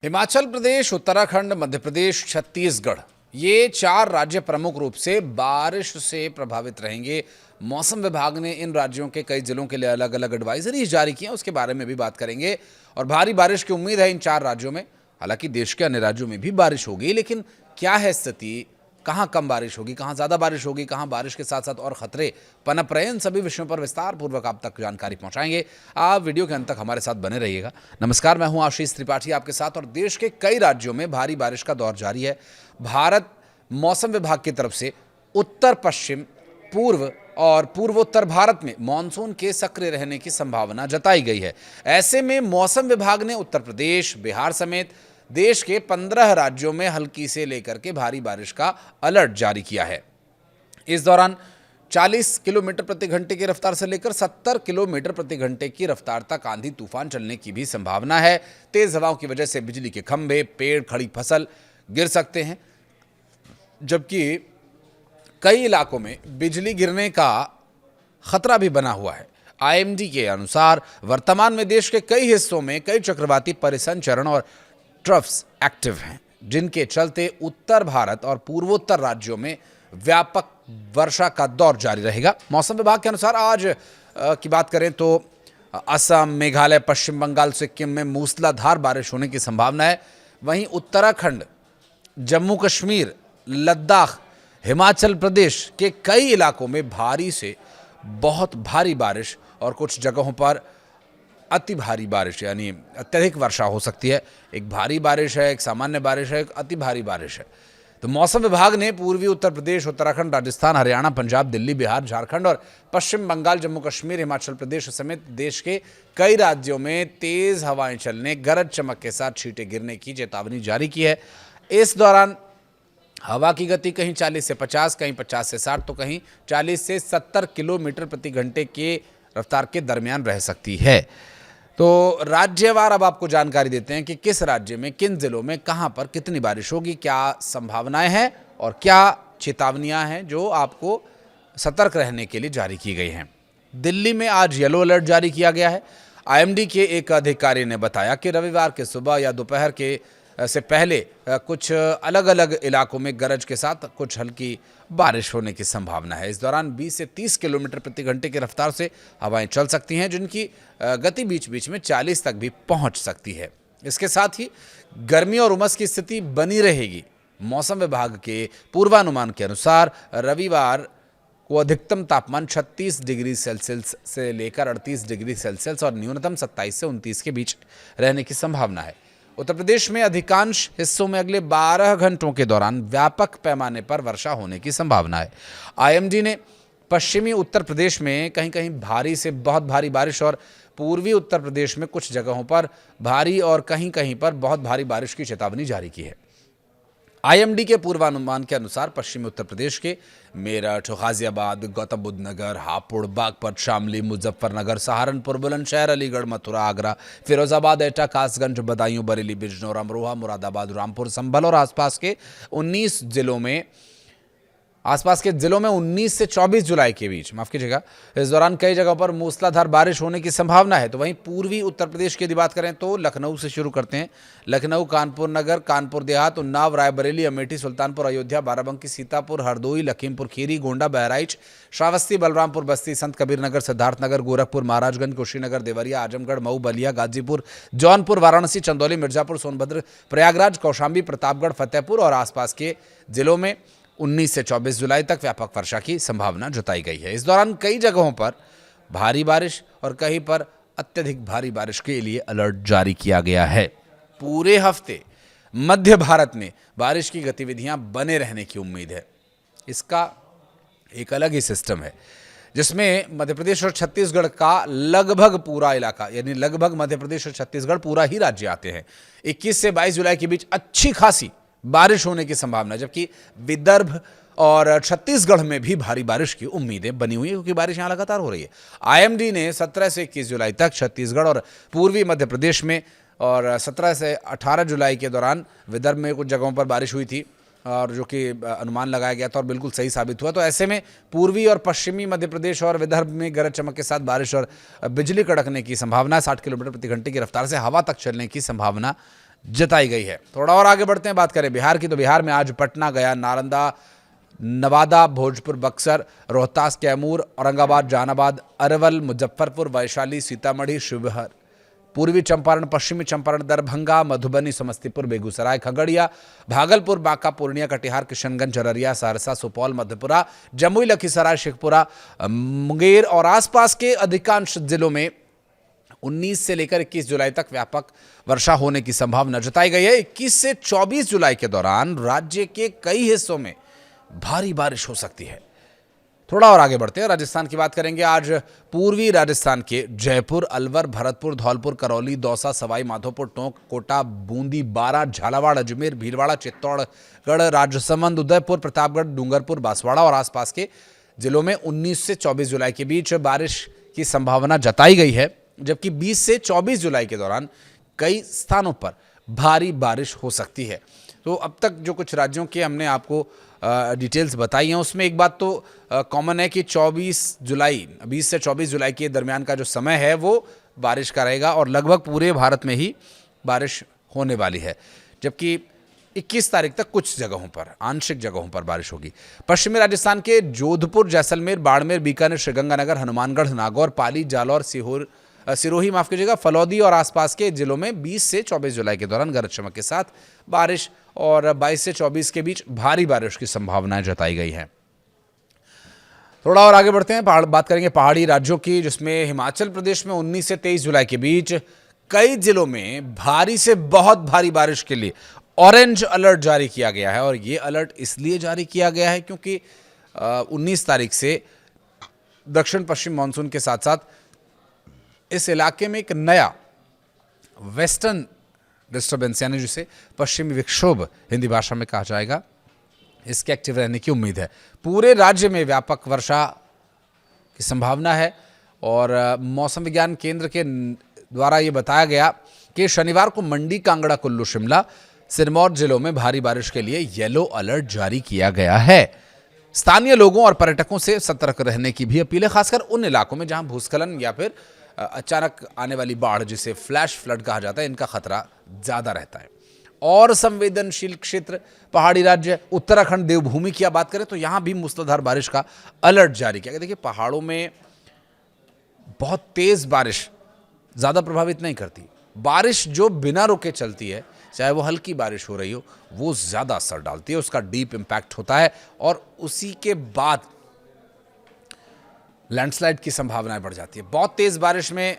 हिमाचल प्रदेश, उत्तराखंड, मध्य प्रदेश, छत्तीसगढ़ ये 4 राज्य प्रमुख रूप से बारिश से प्रभावित रहेंगे। मौसम विभाग ने इन राज्यों के कई जिलों के लिए अलग अलग एडवाइजरी जारी की हैं, उसके बारे में भी बात करेंगे। और भारी बारिश की उम्मीद है इन 4 राज्यों में। हालांकि देश के अन्य राज्यों में भी बारिश होगी, लेकिन क्या है स्थिति, कहां कम बारिश होगी, कहां ज्यादा बारिश होगी, कहां बारिश के साथ साथ और खतरे पनप रहे, इन सभी विषयों पर विस्तार पूर्वक आप तक जानकारी पहुंचाएंगे। आप वीडियो के अंत तक हमारे साथ बने रहिएगा। नमस्कार, मैं हूं आशीष त्रिपाठी आपके साथ। और देश के कई राज्यों में भारी बारिश का दौर जारी है। भारत मौसम विभाग की तरफ से उत्तर पश्चिम, पूर्व और पूर्वोत्तर भारत में मानसून के सक्रिय रहने की संभावना जताई गई है। ऐसे में मौसम विभाग ने उत्तर प्रदेश, बिहार समेत देश के 15 राज्यों में हल्की से लेकर के भारी बारिश का अलर्ट जारी किया है। इस दौरान 40 किलोमीटर प्रति घंटे की रफ्तार से लेकर 70 किलोमीटर प्रति घंटे की रफ्तार तक आंधी तूफान चलने की भी संभावना है। तेज हवाओं की वजह से बिजली के खंभे, पेड़, खड़ी फसल गिर सकते हैं, जबकि कई इलाकों में बिजली गिरने का खतरा भी बना हुआ है। आईएमडी के अनुसार वर्तमान में देश के कई हिस्सों में कई चक्रवाती परिसंचरण और ट्रफ्स एक्टिव हैं, जिनके चलते उत्तर भारत और पूर्वोत्तर राज्यों में व्यापक वर्षा का दौर जारी रहेगा। मौसम विभाग के अनुसार आज की बात करें तो असम, मेघालय, पश्चिम बंगाल, सिक्किम में मूसलाधार बारिश होने की संभावना है। वहीं उत्तराखंड, जम्मू कश्मीर, लद्दाख, हिमाचल प्रदेश के कई इलाकों में भारी से बहुत भारी बारिश और कुछ जगहों पर अति भारी बारिश यानी अत्यधिक वर्षा हो सकती है। एक भारी बारिश है, एक सामान्य बारिश है, एक अति भारी बारिश है। तो मौसम विभाग ने पूर्वी उत्तर प्रदेश, उत्तराखंड, राजस्थान, हरियाणा, पंजाब, दिल्ली, बिहार, झारखंड और पश्चिम बंगाल, जम्मू कश्मीर, हिमाचल प्रदेश समेत देश के कई राज्यों में तेज हवाएं चलने, गरज चमक के साथ छींटे गिरने की चेतावनी जारी की है। इस दौरान हवा की गति कहीं 40 से 50, कहीं 50 से 60 तो कहीं 40 से 70 किलोमीटर प्रति घंटे के रफ्तार के दरमियान रह सकती है। तो राज्यवार अब आपको जानकारी देते हैं कि किस राज्य में, किन जिलों में, कहां पर कितनी बारिश होगी, क्या संभावनाएं हैं और क्या चेतावनियां हैं जो आपको सतर्क रहने के लिए जारी की गई हैं। दिल्ली में आज येलो अलर्ट जारी किया गया है। आईएमडी के एक अधिकारी ने बताया कि रविवार के सुबह या दोपहर के से पहले कुछ अलग अलग इलाकों में गरज के साथ कुछ हल्की बारिश होने की संभावना है। इस दौरान 20 से 30 किलोमीटर प्रति घंटे की रफ्तार से हवाएं चल सकती हैं, जिनकी गति बीच बीच में 40 तक भी पहुंच सकती है। इसके साथ ही गर्मी और उमस की स्थिति बनी रहेगी। मौसम विभाग के पूर्वानुमान के अनुसार रविवार को अधिकतम तापमान 36 डिग्री सेल्सियस से लेकर 38 डिग्री सेल्सियस और न्यूनतम 27 से 29 के बीच रहने की संभावना है। उत्तर प्रदेश में अधिकांश हिस्सों में अगले 12 घंटों के दौरान व्यापक पैमाने पर वर्षा होने की संभावना है। आईएमडी ने पश्चिमी उत्तर प्रदेश में कहीं कहीं भारी से बहुत भारी बारिश और पूर्वी उत्तर प्रदेश में कुछ जगहों पर भारी और कहीं कहीं पर बहुत भारी बारिश की चेतावनी जारी की है। आईएमडी के पूर्वानुमान के अनुसार पश्चिमी उत्तर प्रदेश के मेरठ, गाजियाबाद, गौतम बुद्ध नगर, हापुड़, बागपत, शामली, मुजफ्फरनगर, सहारनपुर, बुलंदशहर, अलीगढ़, मथुरा, आगरा, फिरोजाबाद, एटा, कासगंज, बदायूं, बरेली, बिजनौर, अमरोहा, मुरादाबाद, रामपुर, संभल और आसपास के 19 जिलों में 19 से 24 जुलाई के बीच, माफ कीजिएगा, इस दौरान कई जगहों पर मूसलाधार बारिश होने की संभावना है। तो वहीं पूर्वी उत्तर प्रदेश की यदि बात करें तो लखनऊ से शुरू करते हैं। लखनऊ, कानपुर नगर, कानपुर देहात, उन्नाव, रायबरेली, अमेठी, सुल्तानपुर, अयोध्या, बाराबंकी, सीतापुर, हरदोई, लखीमपुर खीरी, गोंडा, बहराइच, श्रावस्ती, बलरामपुर, बस्ती, संत कबीर नगर, सिद्धार्थनगर, गोरखपुर, महाराजगंज, कुशीनगर, देवरिया, आजमगढ़, मऊ, बलिया, गाजीपुर, जौनपुर, वाराणसी, चंदौली, मिर्जापुर, सोनभद्र, प्रयागराज, कौशाम्बी, प्रतापगढ़, फतेहपुर और आसपास के जिलों में 19 से 24 जुलाई तक व्यापक वर्षा की संभावना जताई गई है। इस दौरान कई जगहों पर भारी बारिश और कहीं पर अत्यधिक भारी बारिश के लिए अलर्ट जारी किया गया है। पूरे हफ्ते मध्य भारत में बारिश की गतिविधियां बने रहने की उम्मीद है। इसका एक अलग ही सिस्टम है, जिसमें मध्य प्रदेश और छत्तीसगढ़ का लगभग पूरा इलाका, यानी लगभग मध्य प्रदेश और छत्तीसगढ़ पूरा ही राज्य आते हैं। 21 से 22 जुलाई के बीच अच्छी खासी बारिश होने की संभावना, जबकि विदर्भ और छत्तीसगढ़ में भी भारी बारिश की उम्मीदें बनी हुई है, क्योंकि बारिश यहां लगातार हो रही है। आईएमडी ने 17 से 21 जुलाई तक छत्तीसगढ़ और पूर्वी मध्य प्रदेश में और 17 से 18 जुलाई के दौरान विदर्भ में कुछ जगहों पर बारिश हुई थी, और जो कि अनुमान लगाया गया था और बिल्कुल सही साबित हुआ। तो ऐसे में पूर्वी और पश्चिमी मध्य प्रदेश और विदर्भ में गरज चमक के साथ बारिश और बिजली कड़कने की संभावना, 60 किलोमीटर प्रति घंटे की रफ्तार से हवा तक चलने की संभावना जताई गई है। थोड़ा और आगे बढ़ते हैं, बात करें बिहार की, तो बिहार में आज पटना, गया, नालंदा, नवादा, भोजपुर, बक्सर, रोहतास, कैमूर, औरंगाबाद, जहानाबाद, अरवल, मुजफ्फरपुर, वैशाली, सीतामढ़ी, शिवहर, पूर्वी चंपारण, पश्चिमी चंपारण, दरभंगा, मधुबनी, समस्तीपुर, बेगूसराय, खगड़िया, भागलपुर, बांका, पूर्णिया, कटिहार, किशनगंज, अररिया, सहरसा, सुपौल, मधेपुरा, जमुई, लखीसराय, शेखपुरा, मुंगेर और आसपास के अधिकांश जिलों में 19 से लेकर 21 जुलाई तक व्यापक वर्षा होने की संभावना जताई गई है। 21 से 24 जुलाई के दौरान राज्य के कई हिस्सों में भारी बारिश हो सकती है। थोड़ा और आगे बढ़ते हैं, राजस्थान की बात करेंगे। आज पूर्वी राजस्थान के जयपुर, अलवर, भरतपुर, धौलपुर, करौली, दौसा, सवाई माधोपुर, टोंक, कोटा, बूंदी, बारां, झालावाड़, अजमेर, भीलवाड़ा, चित्तौड़गढ़, राजसमंद, उदयपुर, प्रतापगढ़, डूंगरपुर, बांसवाड़ा और आसपास के जिलों में 19 से 24 जुलाई के बीच बारिश की संभावना जताई गई है, जबकि 20 से 24 जुलाई के दौरान कई स्थानों पर भारी बारिश हो सकती है। तो अब तक जो कुछ राज्यों के हमने आपको डिटेल्स बताई हैं, उसमें एक बात तो कॉमन है कि 20 से 24 जुलाई के दरमियान का जो समय है वो बारिश का रहेगा और लगभग पूरे भारत में ही बारिश होने वाली है, जबकि 21 तारीख तक कुछ जगहों पर, आंशिक जगहों पर बारिश होगी। पश्चिमी राजस्थान के जोधपुर, जैसलमेर, बाड़मेर, बीकानेर, श्रीगंगानगर, हनुमानगढ़, नागौर, पाली, जालौर, सिरोही माफ कीजिएगा, फलौदी और आसपास के जिलों में 20 से 24 जुलाई के दौरान गरज चमक के साथ बारिश और 22 से 24 के बीच भारी बारिश की संभावनाएं जताई गई हैं। थोड़ा और आगे बढ़ते हैं, बात करेंगे पहाड़ी राज्यों की, जिसमें हिमाचल प्रदेश में 19 से 23 जुलाई के बीच कई जिलों में भारी से बहुत भारी बारिश के लिए ऑरेंज अलर्ट जारी किया गया है। और ये अलर्ट इसलिए जारी किया गया है क्योंकि 19 तारीख से दक्षिण पश्चिम मानसून के साथ साथ इस इलाके में एक नया वेस्टर्न डिस्टर्बेंस, यानी जिसे पश्चिमी विक्षोभ हिंदी भाषा में कहा जाएगा, इसके एक्टिव रहने की उम्मीद है। पूरे राज्य में व्यापक वर्षा की संभावना है और मौसम विज्ञान केंद्र के द्वारा ये बताया गया कि शनिवार को मंडी, कांगड़ा, कुल्लू, शिमला, सिरमौर जिलों में भारी बारिश के लिए येलो अलर्ट जारी किया गया है। स्थानीय लोगों और पर्यटकों से सतर्क रहने की भी अपील है, खासकर उन इलाकों में जहां भूस्खलन या फिर अचानक आने वाली बाढ़, जिसे फ्लैश फ्लड कहा जाता है, इनका खतरा ज्यादा रहता है। और संवेदनशील क्षेत्र पहाड़ी राज्य उत्तराखंड, देवभूमि की बात करें तो यहां भी मूसलाधार बारिश का अलर्ट जारी किया गया। देखिए, पहाड़ों में बहुत तेज बारिश ज्यादा प्रभावित नहीं करती। बारिश जो बिना रुके चलती है, चाहे वो हल्की बारिश हो रही हो, वो ज्यादा असर डालती है, उसका डीप इंपैक्ट होता है और उसी के बाद लैंडस्लाइड की संभावनाएं बढ़ जाती है। बहुत तेज बारिश में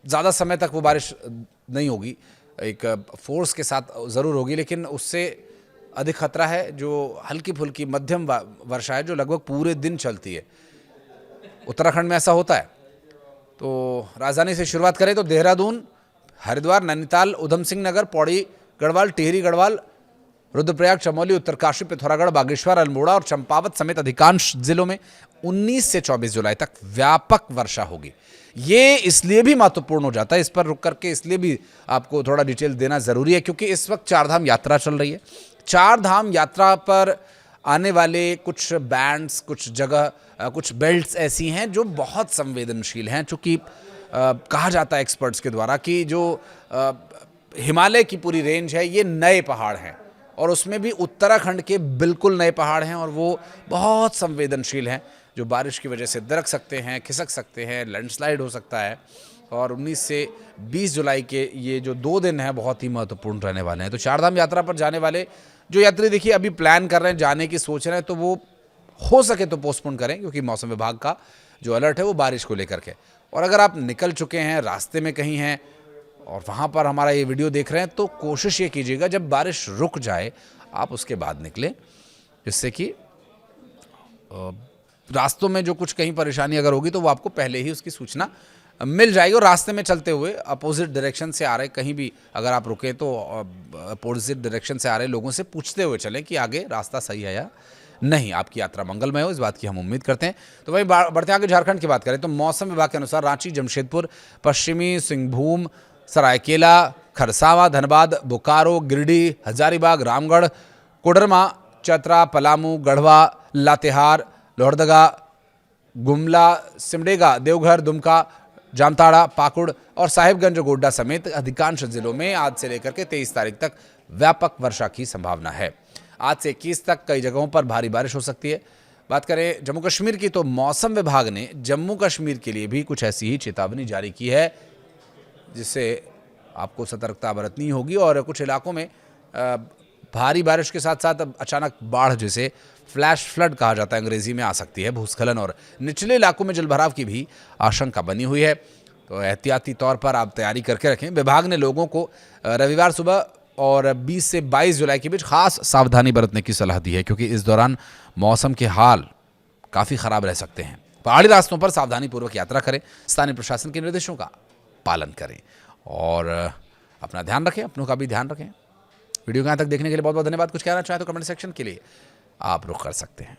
ज़्यादा समय तक वो बारिश नहीं होगी, एक फोर्स के साथ ज़रूर होगी, लेकिन उससे अधिक खतरा है जो हल्की फुल्की मध्यम वर्षा है, जो लगभग पूरे दिन चलती है। उत्तराखंड में ऐसा होता है। तो राजधानी से शुरुआत करें तो देहरादून, हरिद्वार, नैनीताल, उधम सिंह नगर, पौड़ी गढ़वाल, टिहरी गढ़वाल, रुद्रप्रयाग, चमोली, उत्तरकाशी, पिथौरागढ़, बागेश्वर, अल्मोड़ा और चंपावत समेत अधिकांश जिलों में 19 से 24 जुलाई तक व्यापक वर्षा होगी। ये इसलिए भी महत्वपूर्ण हो जाता है, इस पर रुक करके इसलिए भी आपको थोड़ा डिटेल देना जरूरी है, क्योंकि इस वक्त चारधाम यात्रा चल रही है। चारधाम यात्रा पर आने वाले कुछ बैंड्स, कुछ जगह, कुछ बेल्ट्स ऐसी हैं जो बहुत संवेदनशील हैं, चूँकि कहा जाता है एक्सपर्ट्स के द्वारा कि जो हिमालय की पूरी रेंज है, ये नए पहाड़ हैं और उसमें भी उत्तराखंड के बिल्कुल नए पहाड़ हैं और वो बहुत संवेदनशील हैं, जो बारिश की वजह से दरक सकते हैं, खिसक सकते हैं, लैंडस्लाइड हो सकता है। और 19 से 20 जुलाई के ये जो 2 दिन हैं बहुत ही महत्वपूर्ण रहने वाले हैं। तो चारधाम यात्रा पर जाने वाले जो यात्री देखिए अभी प्लान कर रहे हैं, जाने की सोच रहे हैं, तो वो हो सके तो पोस्टपोन करें, क्योंकि मौसम विभाग का जो अलर्ट है वो बारिश को लेकर के। और अगर आप निकल चुके हैं, रास्ते में कहीं हैं और वहाँ पर हमारा ये वीडियो देख रहे हैं, तो कोशिश ये कीजिएगा जब बारिश रुक जाए आप उसके बाद निकलें, जिससे कि रास्तों में जो कुछ कहीं परेशानी अगर होगी तो वो आपको पहले ही उसकी सूचना मिल जाएगी। और रास्ते में चलते हुए अपोजिट डायरेक्शन से आ रहे कहीं भी अगर आप रुके तो अपोजिट डायरेक्शन से आ रहे लोगों से पूछते हुए चलें कि आगे रास्ता सही है या नहीं। आपकी यात्रा मंगलमय हो, इस बात की हम उम्मीद करते हैं। तो वहीं बढ़ते आगे झारखंड की बात करें तो मौसम विभाग के अनुसार रांची, जमशेदपुर, पश्चिमी सिंहभूम, सरायकेला, खरसावा, धनबाद, बोकारो, गिरिडीह, हजारीबाग, रामगढ़, कोडरमा, चतरा, पलामू, गढ़वा, लातेहार, लोहरदगा, गुमला, सिमडेगा, देवघर, दुमका, जामताड़ा, पाकुड़ और साहिबगंज गोड्डा समेत अधिकांश जिलों में आज से लेकर के 23 तारीख तक व्यापक वर्षा की संभावना है। आज से 21 तक कई जगहों पर भारी बारिश हो सकती है। बात करें जम्मू कश्मीर की, तो मौसम विभाग ने जम्मू कश्मीर के लिए भी कुछ ऐसी ही चेतावनी जारी की है, जिससे आपको सतर्कता बरतनी होगी और कुछ इलाकों में भारी बारिश के साथ साथ अचानक बाढ़, जिसे फ्लैश फ्लड कहा जाता है अंग्रेजी में, आ सकती है। भूस्खलन और निचले इलाकों में जलभराव की भी आशंका बनी हुई है, तो एहतियाती तौर पर आप तैयारी करके रखें। विभाग ने लोगों को रविवार सुबह और 20 से 22 जुलाई के बीच खास सावधानी बरतने की सलाह दी है, क्योंकि इस दौरान मौसम के हाल काफ़ी ख़राब रह सकते हैं। पहाड़ी रास्तों पर सावधानीपूर्वक यात्रा करें, स्थानीय प्रशासन के निर्देशों का पालन करें और अपना ध्यान रखें, अपनों का भी ध्यान रखें। वीडियो को यहाँ तक देखने के लिए बहुत बहुत धन्यवाद। कुछ कहना चाहें तो कमेंट सेक्शन के लिए आप रुख कर सकते हैं।